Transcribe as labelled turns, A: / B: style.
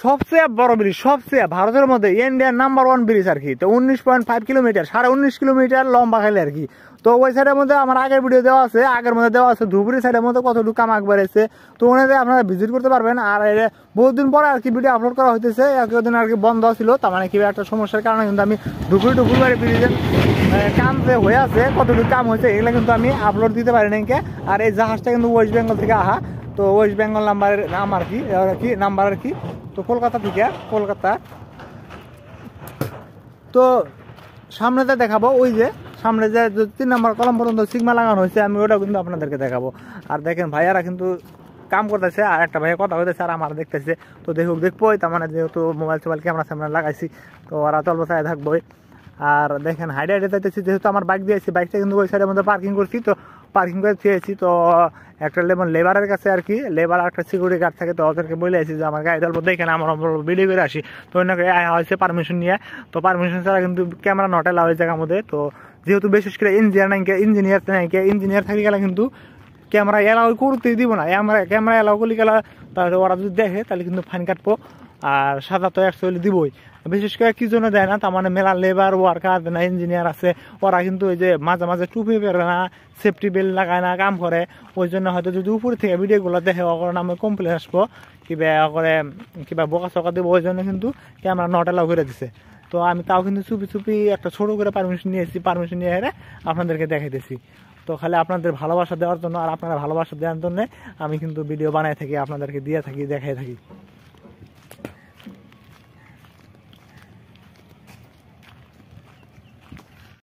A: সবচেয়ে বড় ব্রিজ, সবচেয়ে ভারতের মধ্যে ইন্ডিয়ার নাম্বার 1 ব্রিজ আর কি। তো 19.5 কিলোমিটার, 19.5 কিলোমিটার লম্বা খাইলে আর কি। তো ওই সাইডের মধ্যে আমার আগের ভিডিও দেওয়া আছে, আগের মধ্যে দেওয়া আছে ধুবড়ি সাইডের মধ্যে কতটুকু কাম একবার এসে। তো ওখানে আপনারা ভিজিট করতে পারবেন। আর বহুদিন পরে আর কি ভিডিও আপলোড করা হইতেছে, একদিন আর কি বন্ধ ছিল, তার মানে কি একটা সমস্যার কারণে কিন্তু আমি ধুবড়ি বাড়ি ব্রিজের কাম যে হয়ে আছে, কতটুকু কাম হয়েছে এগুলো কিন্তু আমি আপলোড দিতে পারি নাই। আর এই জাহাজটা কিন্তু ওয়েস্ট বেঙ্গল থেকে আহা। তো ওয়েস্ট বেঙ্গল নাম্বারের নাম আর কি নাম্বার আর কি। তো কলকাতা থেকে, কলকাতা। তো সামনেতে দেখাবো, ওই যে সামনে যে 3 নম্বর কলম পর্যন্ত সিগমা লাগানো হয়েছে, আমি ওটাও কিন্তু আপনাদেরকে দেখাবো। আর দেখেন ভাইয়ারা কিন্তু কাম করতেছে, আর একটা ভাইয়া কথা হইতেছে আর আমার দেখতেছে। তো দেখবোই, তার মানে যেহেতু মোবাইল ক্যামেরা সামনে লাগাইছি, তো ওরা তল্প চাই থাকবোই। আর দেখেন হাইডে যাইতেছি, যেহেতু আমার বাইক দিয়েছি, বাইকটা কিন্তু ওই সাইডের মধ্যে পার্কিং করছি। তো পার্কিং করে দিয়েছি। তো একটা লেবারের কাছে আর কি, লেবার একটা সিকিউরিটি গার্ড থাকে, তো ওদেরকে বলে আসি যে আমার গাড়ি তল্প দেখেন, আমার ভিডিও করে আসি। তো ওনাকে হয়েছে পারমিশন নিয়ে। তো পারমিশন ছাড়া কিন্তু ক্যামেরা নট এলাও ওই জায়গার মধ্যে। তো যেহেতু বিশেষ করে ইঞ্জিনিয়ার থাকি গেলে কিন্তু ক্যামেরা এলাও করতেই দিব না। ক্যামেরা এলাও করলে গেলা, তাহলে ওরা যদি দেখে তাহলে কিন্তু ফাইন কাটবো। আর সাদা তো অ্যাকচুয়ালি দিবই। বিশেষ করে কি জন্য দেয় না, তার মানে মেলা লেবার ওয়ার্কার না ইঞ্জিনিয়ার আছে, ওরা কিন্তু ওই যে মাঝে মাঝে টুপি পরে না, সেফটি বেল্ট লাগায় না, কাম করে। ওই জন্য হয়তো যদি উপর থেকে ভিডিওগুলো দেখে ওর নামে কমপ্লেন আসবো, কিবা বোকা চকা দেবো। ওই জন্য কিন্তু ক্যামেরা নট এলাও করে দিছে। তো আমি তাও কিন্তু চুপি একটা ছোট করে পারমিশন নিয়েছি, পারমিশন নিয়ে হেরে আপনাদেরকে দেখাইতেছি। তো খালি আপনাদের ভালোবাসা দেওয়ার জন্য, আর আপনারা ভালোবাসা দেওয়ার জন্য আমি কিন্তু ভিডিও বানাই থাকি, আপনাদেরকে দিয়ে থাকি, দেখাই থাকি।